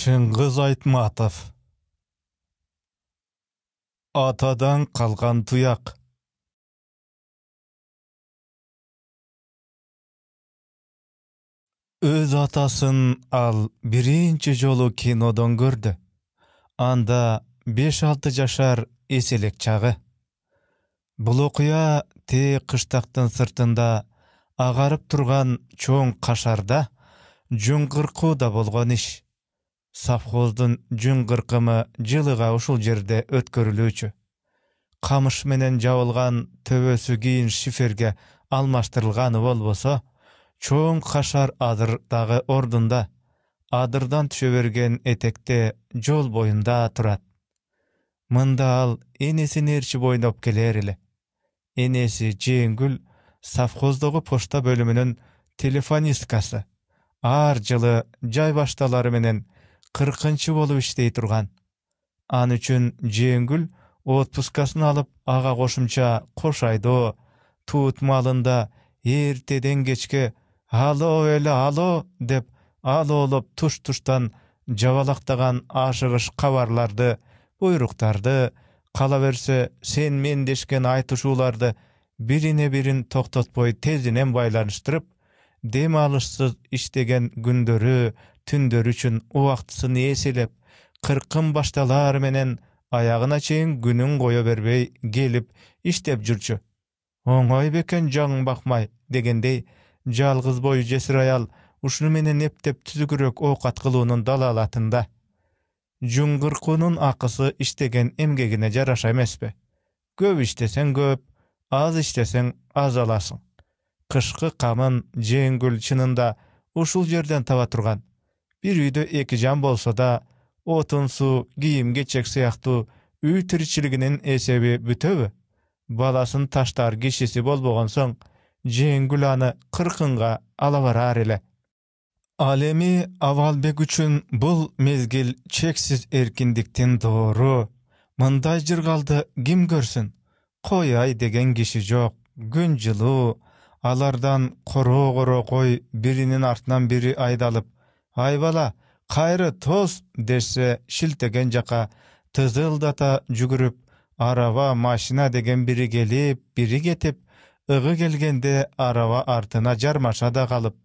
Чыңгыз Айтматов. Атадан қалған тұяқ. Өз атасын ал биринчи жолу кинодон көрдү. Анда 5-6 жашар эселек чагы. Бул окуя те кыштактын сыртында агарып турган чоң кашарда жуңгыркууда болгон иш. Совхоздун жуңгыркымы жылыга ушул жерде өткөрүлүүчү. Камыш менен жабылган төбөсү кийин шиферге алмаштырылганы болбосо, чоң кашар адыр дагы ордунда, адырдан түшө берген этекте жол боюнда турат. Мында ал энесин ээрчип ойноп келер эле. Энеси Жеңгүл совхоздогу почта бөлүмүнүн телефонисткасы. Ар жылы жай башталары менен 40-чы болуп иштей турган. Ан үчүн Жеңгүл отпускасын алып, ага кошумча кош айдоо, туут малында эртеден кечке «Ало эле, ало» деп алоолоп туш-туштан жабалактаган ашыгыш кабарларды, буйруктарды, кала берсе сен мен дешкен айтышууларды бирине бирин токтотпой тезинен байланыштырып, дем алышсыз иштеген күндөрү, түндөрү үчүн убактысын эселеп, 40 башталары менен аягына чейин күнүн кое бербей келип иштеп жүрчү. Оңой бекен жаң бакмай дегендей, жалгыз бою жесир аял ушуну менен эптеп түзүгүрөөк оокат кылуунун далаалатында. Жуңгыркуунун акысы иштеген эмгегине жараша эмеспи? Көп иштесең көп, аз иштесең аз аласың. Кышкы камын Жеңгүл чынында ушул жерден таба турган. Бир үйдө 2 жан болсо да, отун суу, кийим кечек сыяктуу үй тиричилигинин эсеби бүтөбү? Баласын таштар кишиси болбогон соң, Жеңгүл аны 40-га ала барар эле. Ал эми Авалбек үчүн бул мезгил чексиз эркиндиктин доору. Мындай жыргалды ким көрсүн? Кояй деген киши жок. Күн жылуу, алардан коро кой биринин артынан бири айдалып, «Ай бала, кайры тос» десе шилтеген жака тызылдата жүгүрүп, араба, машина деген бири келип, бири кетип, ыгы келгенде араба артына жармаша да калып,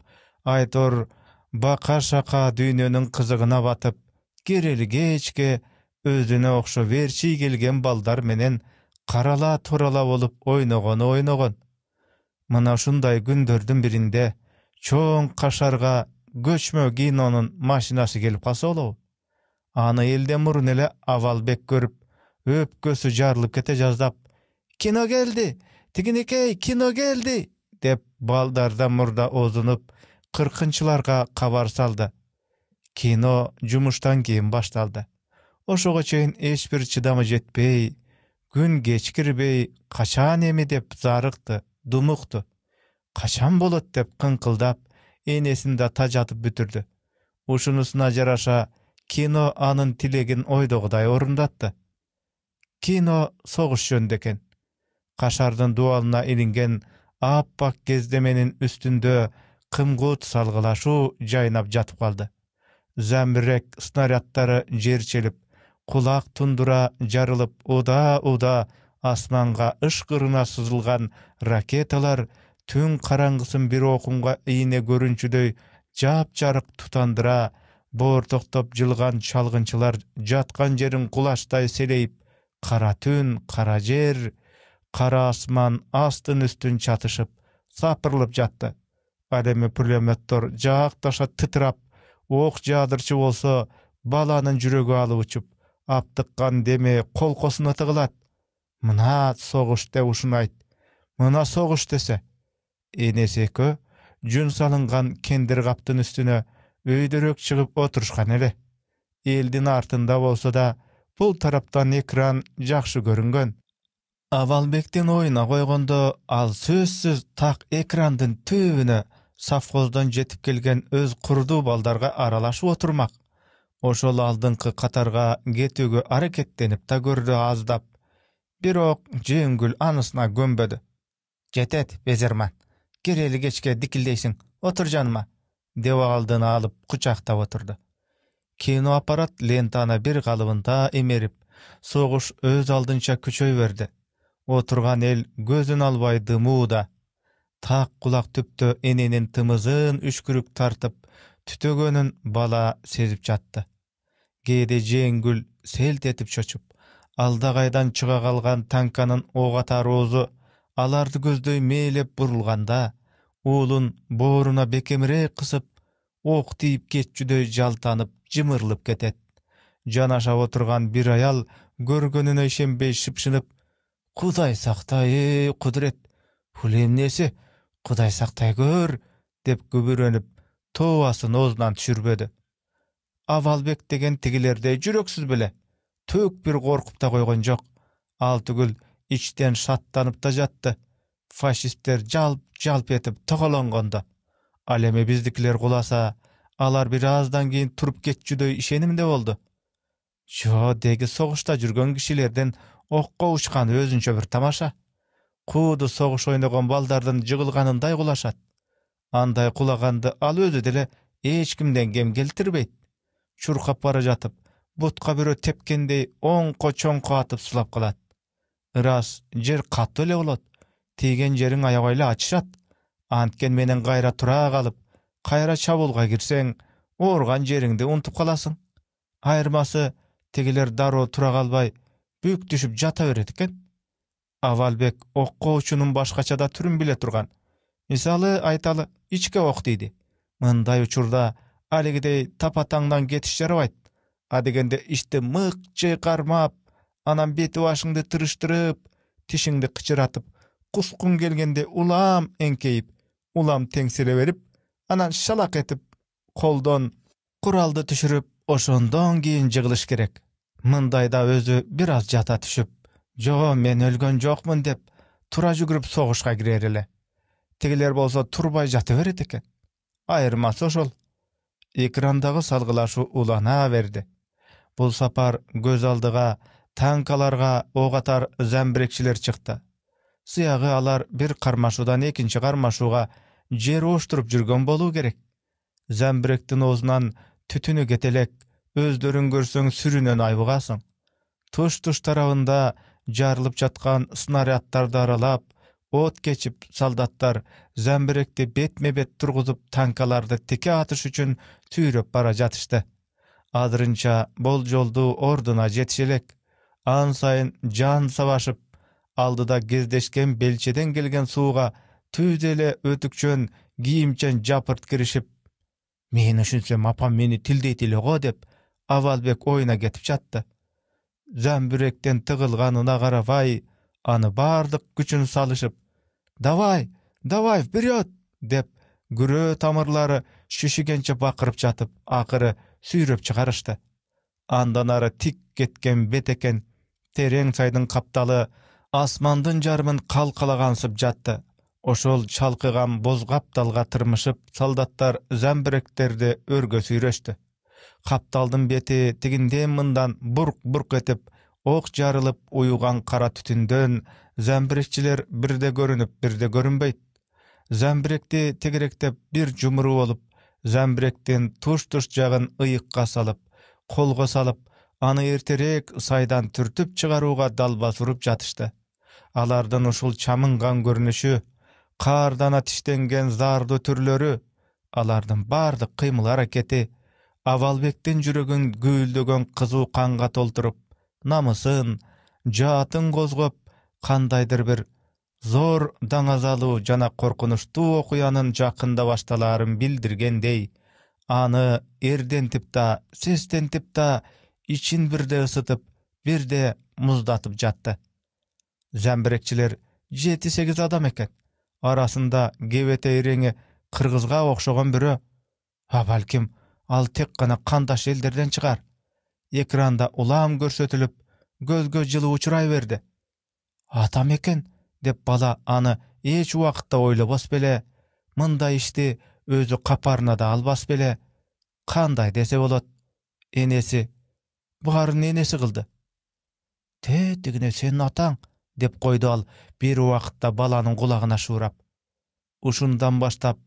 айтор бака-шака дүйнөнүн кызыгына батып, керели кечке өзүнө окшо берчи келген балдар менен карала турала болуп ойногон. Мына ушундай күндөрдүн биринде чоң кашарга көчмө кинонун машинасы келип калса болобу? Аны элден мурун эле Авалбек көрүп, өпкөсү жарылып кете жаздап, «Кино келди! Тигинекей, кино келди!» деп балдардан мурда озунуп, 40-чыларга кабар салды. Кино жумуштан кийин башталды. Ошого чейин эч бир чыдамы жетпей, күн кечкирбей, качан эми деп зарыкты, думукту. Качан болот деп кыңкылдап, энесин да тажатып бүтүрдү. Ушунусуна жараша кино анын тилегин ойдогудай орундатты. Кино согуш жөнүндө экен. Кашардын дуалына илинген аппак кездеменин үстүндө кымгут салгылашуу жайнап жатып калды. Замбирек снаряддары жерчелип, кулак тундура жарылып, уда асманга ышкырына сызылган ракеталар түн караңгысын бир окумга ийне көрүнчүдөй жап-жарык тутандыра, боортоктоп жылган чалгынчылар жаткан жерин кулачтай селейип, кара түн, кара жер, кара асман астын үстүн чатышып, сапырылып жатты. Ал эми пулеметтор жаакташа тытырап, ок жаадырчы болсо, баланын жүрөгү алып учуп, аптыккан деме колкосуна тыгылат. Мына согуш деп ушуну айт. Мына согуш десе. Энеси экөө жүн салынган кендир каптын үстүнө өйдөрөк чыгып отурушкан эле. Элдин артында болсо да, бул тараптан экран жакшы көрүнгөн. Авалбектин оюна койгондо, ал сөзсүз так экрандын түбүнө совхоздон жетип келген өз курдуу балдарга аралашып отурмак. Ошол алдыңкы катарга кетүүгө аракеттенип да көрдү аздап. Бирок Жеңгүл анысына көнбөдү. «Жетет, безерман. Керели кечке дикилдейсиң, отур жаныма», деп алдына алып кучактап отурду. Kino aparat lentana bir galypynda emerip, soguş öz aldynça küçöýberdi. Oturgan el gözün albay dymyda. Tak kulak tüptö eninin tymyzyn üçkürük tartyp, tütögönün bala sezip jatdy. Gede jengül selt etip çöçüp, alda gaýdan çıga galgan tankanın ogatar ozu alardy gözдөй meýlep burulganda, ulun boruna bekemirek kısyp, ok diýip geçjüдөй jaltanyp, jymyrlyp ketet. Janaşa oturgan bir ayal görgönüne işenbey şıpşınıp, "Kuday saktay, kudret, bul emnesi, Kuday saktay gör," dep gübürenip, towasyny ozundan düşürbedi. Awalbek degen tigilerde jüreksiz bile. Tök bir gorkup da koygan jok. Altygül içten şattanyp da jatdy. Faşistler jalp etip togalanganda. Aleme bizdikler gulasa, alar birazdan keyin turup geçjüдөй işenimde boldu. Jo, degi soguşta jürgen kişilerden okka uçkan özünçe bir tamaşa. Kudu soguş oynagan baldardan jygylganynday gulaşat. Anday kulagandy al özü dile hiç kimden gem geltirbeýt. Çurkap bara jatyp, butka biri tepkendey oňko çoňko atyp sulap kalat. Iras jer katly ele bolat. Tigen jeriň ayagyla açyşat. Antken menen gaýra tura galyp, gaýra çabulga girseň, organ jeriňde unutup kalasyň. Aýyrmasy tigiler daro tura galbay, büyük düşüp jata berediken. Awalbek okko uçunun başgaça da türün bile turgan. Misaly aýtaly, içke ok diýdi. Mınday uçurda aligidey tapataňdan getiş jarabayt. Adigende işte mykçy garmap, anam beti başyňdy tırıştırıp, tişiňdi kıçıratyp, kuskun gelgende ulam enkeyip, ulam teňsile berip, anan şalak etip, koldan kuraldy düşürüp, oşondan giyin jygylyş gerek. Mındaýda özü biraz jata düşüp, "Jo, men ölgön jokmun" dep tura jügürüp soguşga girer ele. Tigiler bolsa turbay jata beret eken. Aýyrmasy oşol. Ekrandagy salgylaşy ulana berdi. Bul sapar göz aldyga tankalarga ogatar zembrekçiler çykdy. Syýagy alar bir karmaşudan ekinçi karmaşuga jer oşturup jürgen boluw gerek. Zembrekden ozundan tütünü getelek, özlörün görseň sürünen aýbygasyň. Tuş tarabynda jarlyp jatgan snaryadtарды aralap, ot geçip saldatlar zemberekde betme-bet turguzup tankalarda teke atış üçin tüýrep bara jatışdy. Adırınça bol joldu orduna jetişelek, an sayın jan savaşıp, aldıda gezdeşken belçeden gelgen suuga tüýdele ötükçön giyimçen japırt girişip, "Men üçünsem apam meni tildeýtile-go" dep Awalbek oyuna getip jatdy. Zembirekden tygylganyna garabay, any bardyk güçün salışıp, "Davay, davay, wперёd!" dep gürö tamyrlary şişigençe bakyryp jatyp, akyry süýrep çykarışdy. Andan ara tik ketken beteken tereň çaýdyň kaptaly asmandyn jarmyn kalkalagansıp jatdy. Oşol çalkygan boz kaptalga tyrmyşyp, soldatlar zembireklerde örgö süýreşdi. Kaptaldyň beti tiginden myndan burk etip, ok jarılıp uyugan kara tütünden zembirekçiler birde görünüp birde görünbeýt. Zembirekdi tegerektep bir jumuru bolup, zembirekden tuş jagyn ıyykka salyp, kolga salyp, any erterek saýdan türtüp çygaruga dalba surup jatışdy. Alardan uşul çamyngan görünüşü, kardan atiştengen zardy türleri, alardan bardyk kıymal hareketi, Awalbekden jüregin güýüldegen kyzyw kanga tolturup, namysyn, jatyň gozgap, kandaýdyr bir zor daňazaly jana korkunçly okuyanın jakynda baştalaryn bildirgendey, any erdentip da, sestentip da, için birde ısıtıp, birde muzdatyp jatdy. Zembirekçiler 7-8 adam eken. Arasında gebete reňi kırgızga okşogan biri. Ha balkim, al tek gana kandaş elderden çıkar. Ekranda ulam görsetülüp, gözgö jyly uçuray berdi. Atam eken, dep bala any hiç wagtda oýlabas bele, mında işdi özü kaparına da albas bele, kanday dese bolat, enesi, buharın enesi kıldı. Tegine senin ataň, dep koydu al bir wagtda balanın kulağına şurap. Uşundan baştap,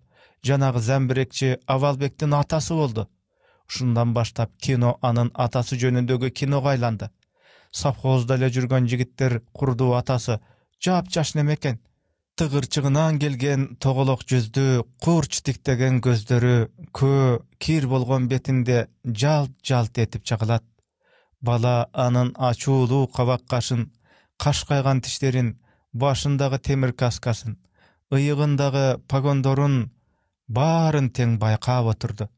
janagy zembirekçi Awalbekden atası boldu. Şundan başlap kino anın atası jönündögi kinoga aylandy. Safhozda ele jürgen jigitler kurduğu atası jap-jaş nemeken. Tygyrçygyndan gelgen togolok yüzdü, kurç tiktegen gözleri, kir bolgon betinde jalt etip çakylat. Bala anın açuulu kabak kaşın, kaş kaygan tişlerin, başındağı temir kaskasın, ıyığındağı pagondorun barın teň baykap oturdu.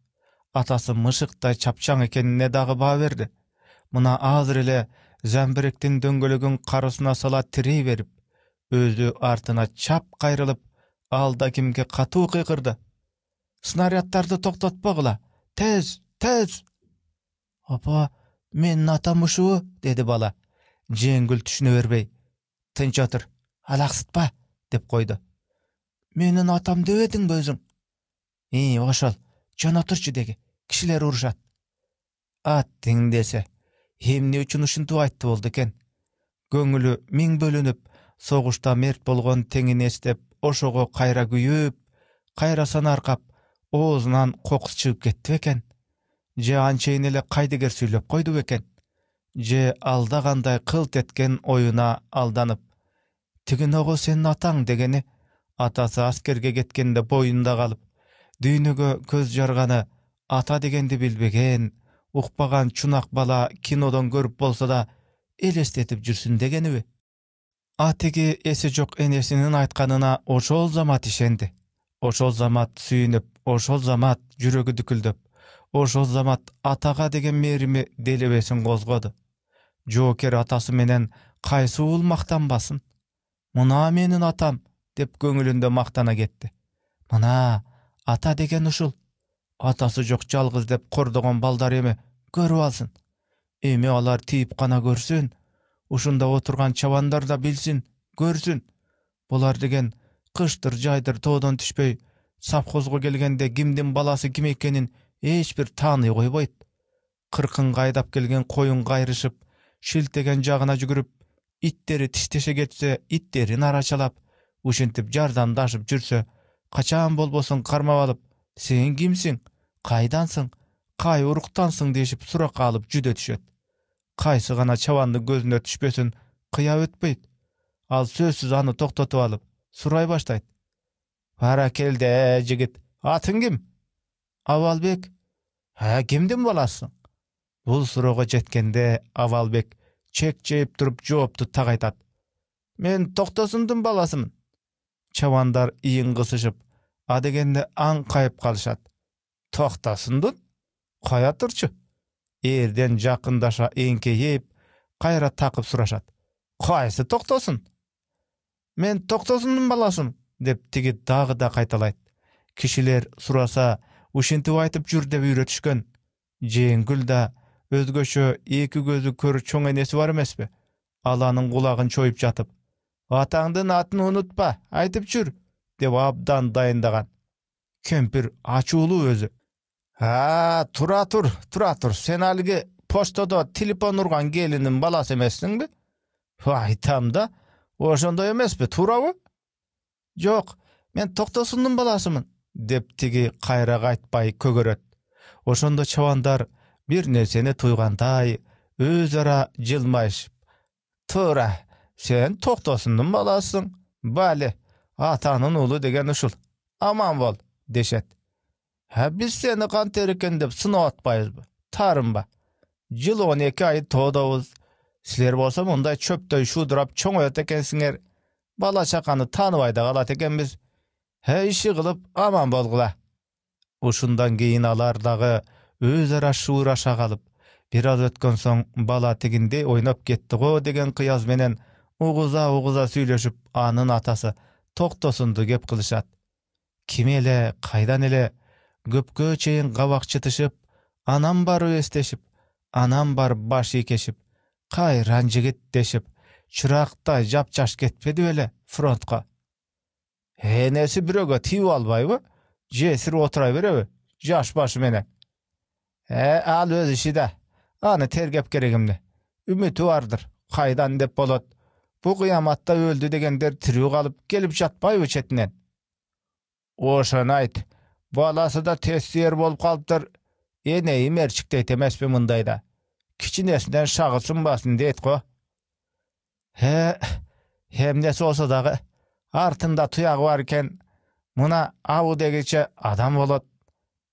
Atası mışıkta çapçaň ekenine dağı ba berdi. Muna azır ele zembirektin döngölөгün karısına sala tiri berip, özü artına çap gayrılıp, alda kimge katu kıykırdı. Snaryattardy toktatpagla, tez, tez! Apa, menin atam uşu, dedi bala. Jengül tüşüne berbey. Tınç otur, alaksıtpa, dep koydu. Menin atam debediň özüň. Oşol, jon oturçu degi, kişiler uruşat. Attiň dese, hemne üçin uşuntup aýtdy boldy eken. Göňüli miň bölünüp, soguşda mert bolgon teňini estep, oşogo gaýra güýüp, gaýra sanarkap, ozundan kokus çygyp getdi eken. Je ançeýin ele gaýdyger süýlep goýdy eken. Je alda ganday kılt etken oyuna aldanyp, "Tigin ogo senin ataň" degeni, atası askerge getkende boyunda galyp, düýnüge köz jargany, ata degendi bilbegen, ukpagan çunak bala kinodan görüp bolsa da elestetip jürsün degenibi. Atigi esi jok enesinin aýtkanyna oşol zamat işendi. Oşol zamat süýnüp, oşol zamat jüregi düküldüp, oşol zamat ataga degen merimi delebesin gozgody. Joker atası menen kaýsy ul maktanbasyn. Muna menin atam, dep göňülünde maktana getdi. Muna ata degen uşul. Atası jok jalgyz dep kordogon baldar emi görüp alsyn. Emi alar tiyip gana görsün. Uşunda oturgan çabandar da bilsin, görsün. Bular degen kıştır jaýdyr toğdan düşpey, sapkozga gelgende kimdin balası kim ekenin hiç bir tany goýboýt. Kırkın gaýdap gelgen koyun gaýryşyp, şiltegen jagına jügürüp, itleri tişteşe getse, itlerin araçalap, uşintip jardamdaşyp jürse, kaçan bolbosun karmap alıp, sen kimsin, kaydansın, kay uruktansın deşip surak alıp jüde düşet. Kaýsy gana çawandy gözüne düşpesin, kıya ötpeyt. Al sözsüz anı toktatıp alıp, suray başlayt. Para kelde jigit, atın kim? Avalbek. Ha, kimdin bolasın? Bul suraga jetkende Avalbek çek jeyip durup jogapdy tagaýtat. Men Toktosundyň balasymyn. Çawandar iýin gysyşyp, adegende aň kaýıp kalışat. Toktosundyň? Kaýa turçu? Erden jakyndaşa eňkeyip, gaýra takyp suraşat. Kaýsy Toktosun? Men Toktosundyň balasymyn, dep tigi dagy da gaýtalayt. Kişiler surasa, uşintip aýtyp jür dep üýretişken. Jengül da özgöşe iki gözü kör çoň enesi bar emesmi? Alanyň gulagyn çoýup jatyp, "Ataňdyň atyny unutpa, aýtyp jür" dep abdan daýyndagan. Kempir açuulu özü. "Ha, tura tur. Sen aligi postada telefon urgan gelinin balası emesdiňbi?" "Vay tamda, oşonda emespi, turaby?" "Jok, men Toktosundyň balasymyn" dep tigi gaýra gaýtpay kögöret. Oşonda çawandar bir nerseni tuýganday özara jylmaýyşyp, "Tura, sen Toktosundyň balasyň. Bale, atanyň uly degen uşul. Aman bol" deşet. "Ha, biz seni kanteriken dep sınap atpaýyzby? Tarymba. Jyl 12 aý toğdabız. Siler bolsa munday çöptöý şudurap çoňoýat ekensiňer. Bala çakany tanybaýda galat ekenbiz. Ha, işi kılıp aman bolgula." Uşundan keyin alar dagy özara şuuraşa galyp, biraz ötken soň bala tiginde oýnap getdi go degen kıyaz menen uguza süýleşip anın atası Toktosundy gep kılışat. Kim ele, kaýdan ele, göpkö çeýin gabak çıtışıp, anam bar öýesteşip, anam bar baş ýekeşip, kaýran jigit deşip, çyrakda japjaş getmedi ele frontga. Henesi biröge tiýip albaýby? Jesir oturaý berebi? Jaş başı menen. Al öz işi-de. Any tergep geregimdi. Ümiti bardyr. Kaýdan dep bolat. Bu kıyamatda öldü degenler tiri galyp gelip jatpaýby çetinden. Oşany aýt. Balasy da testir bolup galypdyr. Eneyi merçikteyt emesmi mındayda. Kiçinesinden şagısın basın deyt go. Hem nesi olsa dağı, artında tuyağı varken, muna avu degeçe adam bolot.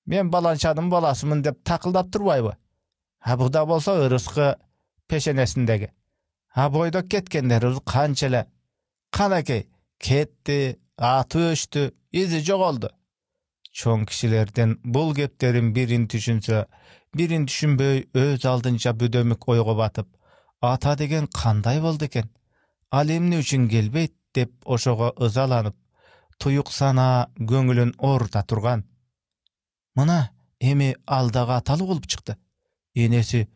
Men balançadım bolasımın dep takıldap turbayby. Ha bu da bolsa ırıskı peşenesindegi. Ha boyda ketkenler kançele. Kanakey ketdi, atı öçtü, izi jogoldu. Çoğun kişilerden bul geplerin birin düşünse, birin düşünböy öz aldınca büdömük oyga batıp, ata degen kanday boldu eken, alemni üçün gelbeyt dep oşoga ızalanıp, tuyuk sana göңülün orta turgan. Mına emi aldaga atalı olup çıktı. Enesi,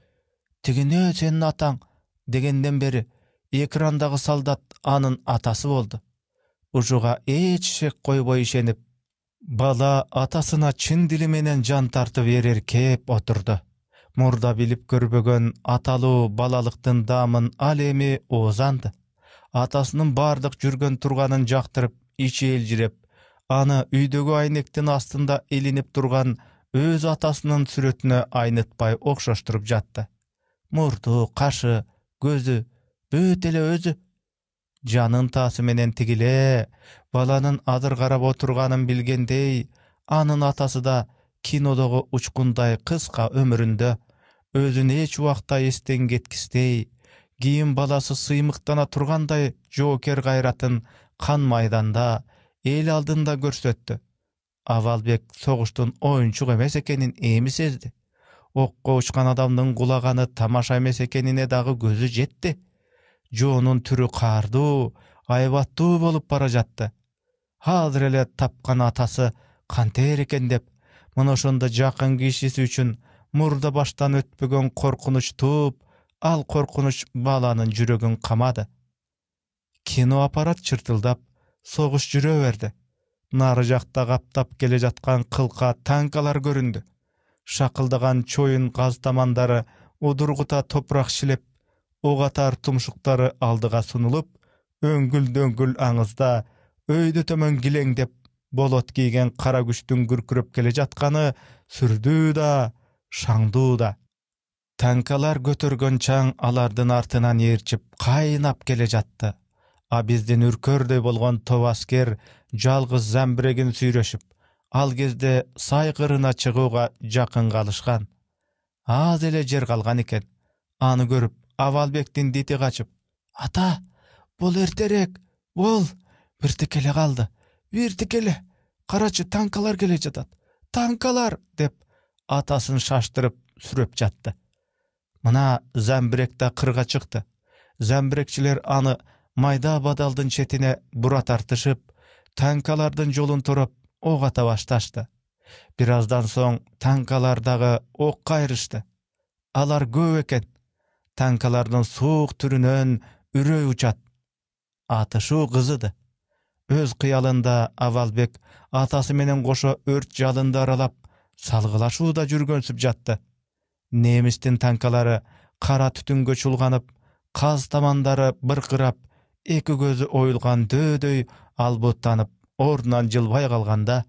"Tigine senin atan" degenden beri ekrandağı saldat anın atası oldu. Ucuga eç şek koyboy işenip, bala atasına çin dili menen can tartı verir kep oturdu. Murda bilip görбөгөн atalı balalıktın damın alemi ozandı. Atasının bardık jürgön turganın jaktırıp, içi eljirep, anı üydögü aynektin astında elinip turgan öz atasının süretine aynıtpay okşoşturup jattı. Murdu, kaşı, gözü, bötele özü. Janın tası menen tigile, balanın adır garap oturganın bilgendey, anın atası da kinodogu uçkunday kıska ömüründe, özün hiç wagtda esten getkistey, giyin balası sıymıktana turganday joker gayratın kan maydanda, el aldında görsöttü. Avalbek soğuştun oyunçuk emes ekenin emi sezdi. Okko uçkan adamdın kulağanı tamaşa emes ekenine dağı gözü jetti. Jo'nun türü kardu, aybattu bolup bara jattı. Hazır ele tapkan atası kanter eken dep, mına şonda jakyn kişisi üçün murda baştan ötpögen korkunuç tuup, al korkunuç balanın jüregin kamadı. Kino aparat çırtıldap, soğuş jüre verdi. Nары jakta kaptap gele jatkan kılka tankalar göründü. Şakıldagan çoyun gaz tamandары udurguta toprak şilep, o qatar tumşuktары aldıga sunulup, öngül-döngül aňyzda öýde tömön gileňdep bolot giygen kara güçtün gürkürep gele jatgany sürdü da, şaňdy da. Tankalar götürgön çaň alardyň artynan ýerçip kaýnap gele jatdy. A bizden ürkörдөй bolgan towasker jalgyz Zambregin süýreşip, al gezde saýgyrına çyguga jakyn galyşgan. Az ele jer galgan eken. Any görüp Avalbektin diti kaçıp, "Ata, bol erterek, bol." Bir tikele kaldı. Bir tikele. Karaçı tankalar gele jatat. Tankalar dep atasını şaştırıp sürüp jattı. Mına Zambrek'te kırga çıktı. Zambrekçiler anı mayda badaldın çetine bura tartışıp, tankalardın jolun turup oğa baştaştı. Birazdan soň tankalardağı ok kayrıştı. Alar göv eken. Tankalardan soğuk türünön ürey uçat. Atı kızıdı. Öz kıyalında Avalbek atası menen goşa ört jalında aralap, salgılaşuda jürgönsüp jattı. Nemistin tankaları kara tütün göçülganıp, kaz tamandары bırkırap, eki gözü oyulgan dödöy albuttanıp, ordunan jılbay kalganda,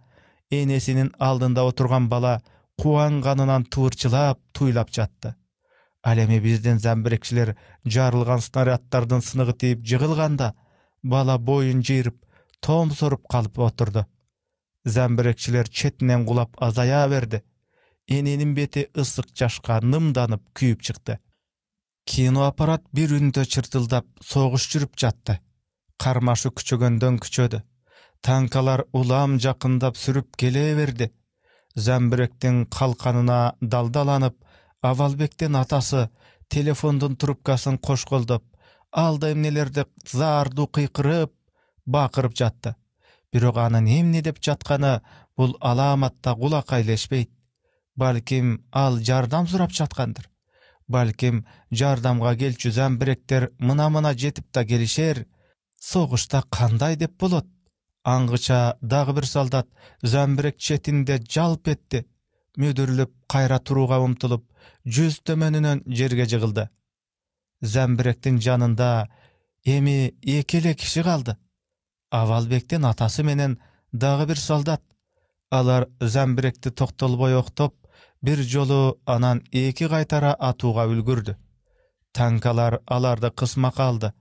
enesinin aldında oturgan bala kuanganınan tuğurçılap, tuylap jattı. Alemi bizden Zambrekçiler jarılgan snaryatlardan sınıgı teyip jığılganda, bala boyun jıyırıp, tom sorup kalıp oturdu. Zambrekçiler çetinen kulap azaya verdi. Enenin beti ısık jaşka nımdanıp küyüp çıktı. Kino aparat bir ünde çırtıldap soğuş jürüp jattı. Karmaşı küçögöndön küçödü. Tankalar ulam jakındap sürüp gele verdi. Zambrektin kalkanına daldalanıp, Avalbek'ten atası telefondun trubkasyn koşgoldap, alda emnelerde zardu kıykırıp, bakırıp jattı. Birok anın emne dep jatkany bul alamatta kulak ayleşbeyt. Balkim al jardam surap jatkandyr. Balkim jardamga gelçü Zambrekler mına jetip da gelişer. Soğuşta kanday dep bolot. Aňgyça dagy bir saldat Zambrek çetinde jalp etdi. Müdürlüp kayra turuga umtulup, 100 tömönünen jerge jygyldy. Zambrektin janında emi ekele kişi kaldı. Avalbektin atası menen dagy bir saldat. Alar Zambrekti toktalboy oktop, bir jolu anan eki kaytara atuğa үлgürdü. Tankalar alarda kısma kaldı.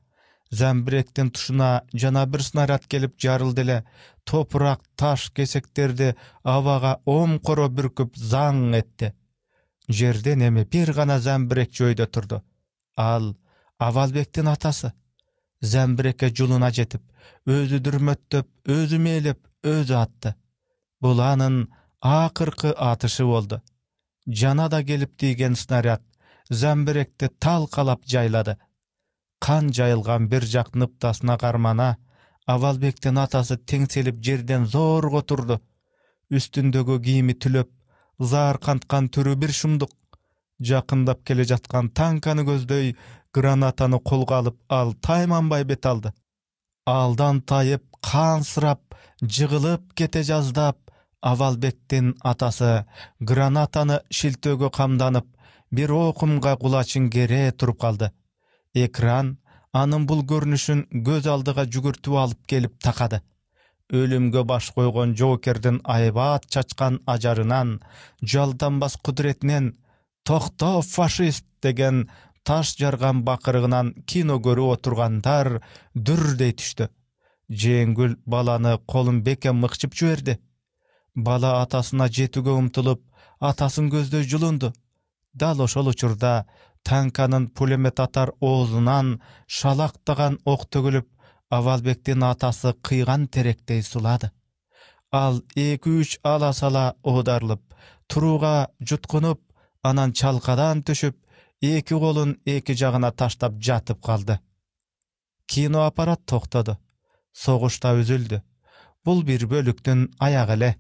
Zembirektin tuşuna jana bir snarat gelip jarıldı ele. Toprak, taş kesekterdi avaga omkoro bürküp zaң etti. Жерден эми bir gana zembirek joyda turdu. Al Avalbektin atası. Zembirekке juluna jetip, özü dürmöttöp, özü meylep, özü attı. Bulanın akırkı atışı oldu. Jana da gelip digen snarat zembirekti talkalap jayladı. Kan jayılgan bir jak nıptasına karmana Avalbektin atası teňselip jerden zor goturdu. Üstündögü giyimi tülöp, zar kantkan türü bir şumduk. Jakındap kele jatkan tankany gözдөй granatany kolga alıp al taymanbay bet aldı. Aldan tayıp, kansırap, jıgılıp kete jazdap, Avalbektin atası granatany şiltögö kamdanıp, bir okumga kulaçın gere turup kaldı. Ekran anın bul görünüşün göz aldıga jügürtüp alıp gelip takadı. Ölümgö baş koygon Joker'din aybat çaçkan ajarınan, jaldanbas kudretinden, "Tokta faşist" degen taş jargan bakırıgınan kino görüp oturgandar dürdey düştü. Jengül balany kolun beke mıkçıp jüberdi. Bala atasına jetüge umtulup, atasın gözдөй julundu. Dal oşol uçurda tankanın pulemet atar oğuzundan şalaktagan ok tögülüp, Avalbektin atası kıygan terektey suladı. Al 2-3 ala sala oğdarlıp, turuğa jutkunup, anan çalkadan düşüp, iki kolun iki jagına taştap jatıp kaldı. Kino aparat toktadı. Soğuşta üzüldü. Bul bir bölüktün ayağı ele.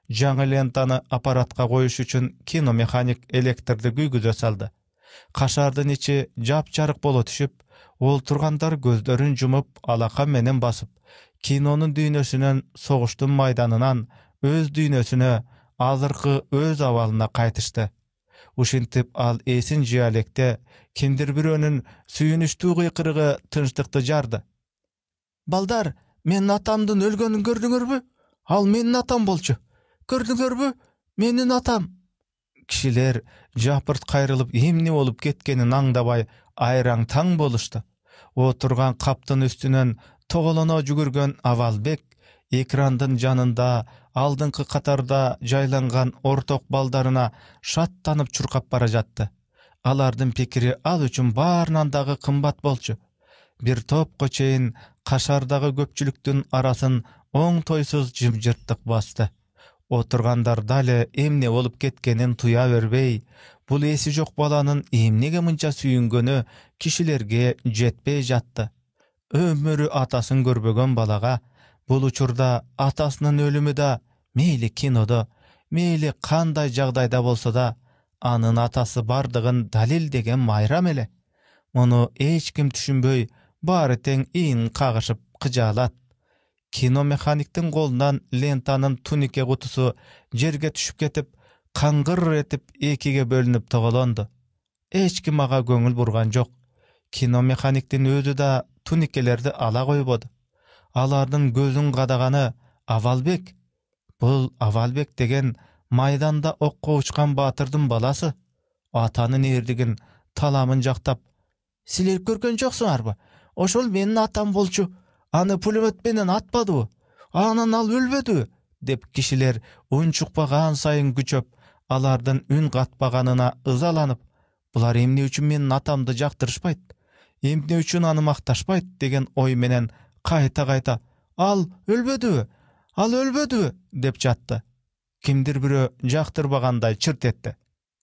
Жаңы lentany aparatga koyuş üçün kino mekanik elektrdi güýgüze saldı. Kaşardın içi jap-jarık bola düşüp, olturgandar gözlerin jumup alaka menen basıp, kinonun düýnösünden soğuştun maydanынан öz düýnösüne, azırkı öz awalyna kaytıştı. Uşintip al esin jiýalekde kimdir bir önün süýünüşdüğü gıykırıgı tınçlykty jardy. "Baldar, menin atamdın ölgönün gördüňerbi? Al menin atam bolçu. Gördüňerbi? Menin atam." Kişiler japırt kayrılıp emne olup ketkenin aňdabay ayraň taň boluşdy. Oturgan kaptın üstünen toголоно jügürgen Avalbek ekrandın janında aldynkı katarda jaylangan ortok baldaryna şattanyp çurkap bara jatdy. Alardın pikiri al üçün barынан dagı kımbat bolçu. Bir topko çeyin Kaşardagy köpçülüktün arasyn oň toysuz jymjyrtlyk bastı. Oturgandar dale emne olup ketkenin tuya berbey, bul esi jok balanın emnege mınça süýüngönü kişilerge jetpey jatdy. Ömürü atasyn görbegen balaga, bul uçurda atasının ölümü da, meyli kinoda, meyli kanday jagdaýda bolsa da, anın atası bardygyn dalil degen mayram ele. Onu hiç kim düşünböy, bari teň iň kagışyp kyjalat. Kino mekaniktin golundan lentanın tunike kutusu jerge düşüp ketip, kangır etip ekige bölünüp togolandy. Hiç kim aga göňül burgan jok. Kino mekaniktin özü da tunikelerdi ala goýbody. Alardın gözün gadagany Avalbek. Bul Avalbek degen maydanda okka uçkan batırdın balasy. Atanın erdigin talamın jaktap, "Siler görgen joksuňarby? Oşol menin atam bolçu. Any pulemet menen atpady bu. Anan al ölbedi" dep kişiler unçukpagan sayın güçöp, alardın ün gatpaganyna ızalanyp, "Bular emne üçin menin atamdy jaktyrışpaýt? Emne üçin any maktaşpaýt?" degen oý menen kaýta "Al ölbedi, al ölbedi" dep jatdy. Kimdir biri jaktyrbaganday çırt etdi.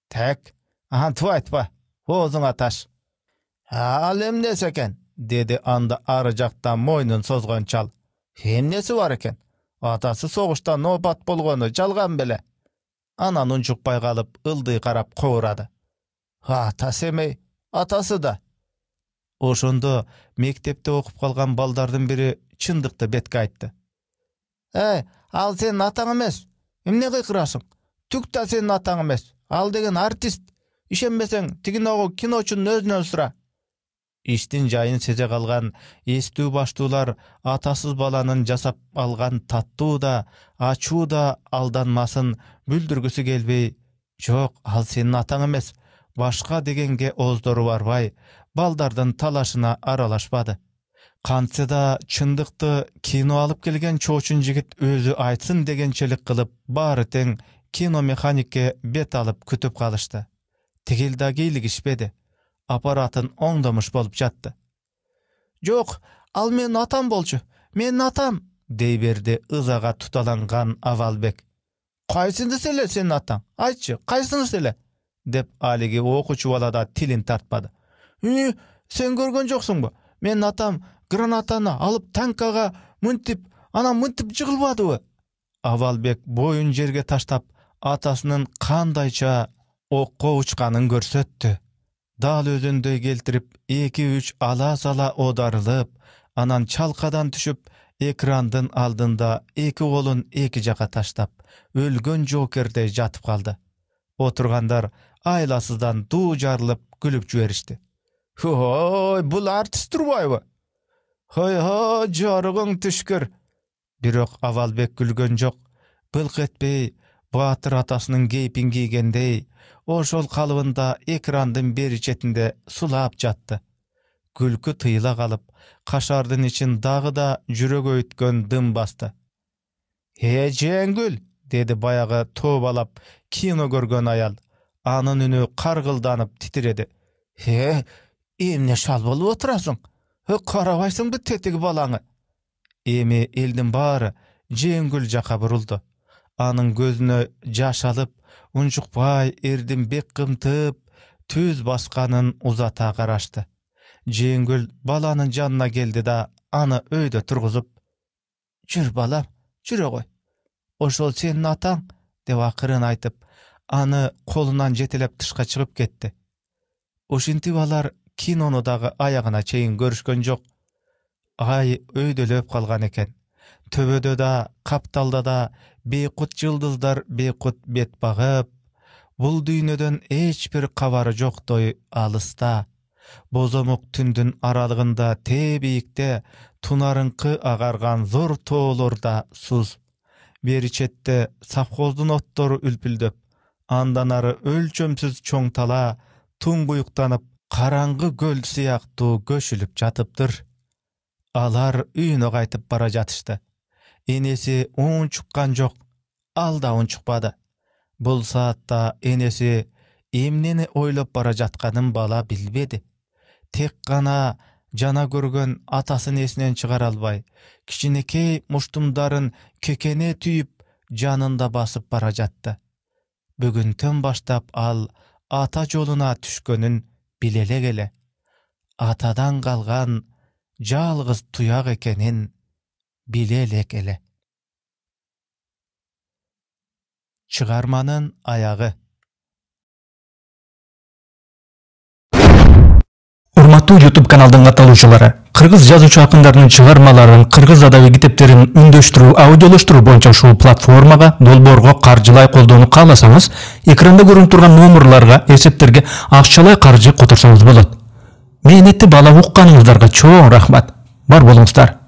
"Tek, antyp aýtpa, ozuňa taş." "Al emnesi eken?" dedi anda arı jaktan moýnun sozgan çal. "Emnesi var eken? Atası soğuştan nobat bolgonu çalgan bele." Anan unçukpay galyp ıldy karap kowrady. "Atası emey, atası da." Oşonda mektepte okup kalgan baldardın biri çındykty betke aýtdy. Al senin ataň emes. Emne gıykırasyň? Tük da senin ataň emes. Al degen artist. İşenmeseň tigin ogu kinoçunun özünden sura." İştin jayын seze kalgan estүү baştular atasız balanın jasap algan tattуу da, açuu da aldanmasın büldürgüsü gelbey, Жок, ал сенин атаң эмес. Башка дегенге оздору барбай, балдардын талашына аралашпады. Кантсе да чындыкты кино алып келген чоочун жигит өзү айтсын дегенчелик кылып, баары тең кино механикке бет алып күтүп калышты. Тигил да кийлигишпеди. Аппаратын оңдомуш болуп жатты. Жок, ал менин атам болчу. Менин атам, дей берди ызага туталанган Авалбек. Кайсынысы эле сенин атаң? Айтчы, кайсынысы эле? Деп алиги окуучу бала да тилин тартпады. Сен көргөн жоксуңбу? Менин атам гранатаны алып танкага мынтип, анан мынтип жыгылбадыбы? Авалбек боюн жерге таштап, атасынын кандайча окко учканын көрсөттү. Дал өзүндөй келтирип, 2-3 ала-сала одарылып, анан чалкадан түшүп, экрандын алдында эки колун эки жака таштап, өлгөн жокердей жатып калды. Отургандар айласыздан дуу жарылып күлүп жиберишти. Ой, бул артист турбайбы? Хой, жарыгың түшкөр. Бирок Авалбек күлгөн жок. Былк этпей, Баатыр атасынын кейпин кийгендей, ошол калыбында экрандын бери четинде сулап жатты. Күлкү тыйыла калып, кашардын ичин дагы да жүрөгө өткөн дым басты. Жеңгүл, деди баягы тообалап кино көргөн аял. Анын үнү каргылданып титиреди. Эмне шал болуп отурасың? Карабайсыңбы тетиги балаңы? Эми элдин баары Жеңгүл жака бурулду. Анын көзүнө жаш алып, унчукпай эрдин бек кымтып, түз басканын узата карашты. Жеңгүл баланын жанына келди да, аны өйдө тургузуп, "Жүр балам, жүрө кой. Ошол сенин атаң", деп акырын айтып, аны колунан жетелеп тышка чыгып кетти. Ошентип алар кинону дагы аягына чейин көрүшкөн жок. Ай өйдөлөп калган экен. Төбөдө да, капталда да бейкут жылдыздар бейкут бет багып, бул дүйнөдөн эч бир кабары жоктой алыста. Бозомук түндүн аралыгында бийикте тунарыңкы агарган зор тоолорда суз. Бери четте совхоздун оттору үлпүлдөп, андан ары өлчөмсүз чоң тала туңгуюктанып, караңгы көл сыяктуу көшүлүп жатыптыр. Алар үйүнө кайтып бара жатышты. Энеси унчуккан жок, ал да унчукпады. Бул саатта энеси эмнени ойлоп бара жатканын бала билбеди. Тек гана жана көргөн атасын эсинен чыгара албай, кичинекей муштумдарын кекене түйүп, жанында басып бара жатты. Бүгүнтөн баштап ал ата жолуна түшкөнүн биле эле. Атадан калган жалгыз туяк экенин биле эле. Чыгарманын аягы. Урматтуу YouTube каналдын катталуучулары, кыргыз жазуучу акындардын чыгармаларын, кыргыз адабий китептерин үндөштүрүү, аудиолоштуруу боюнча ушул платформага, долбоорго каржылай колдоону кааласаңыз, экранда көрүнүп турган номерларга, эсептерге акчалай каржы которсоңуз болот. Мээнетти бала укканыңыздарга чоң рахмат. Бар болуңуздар.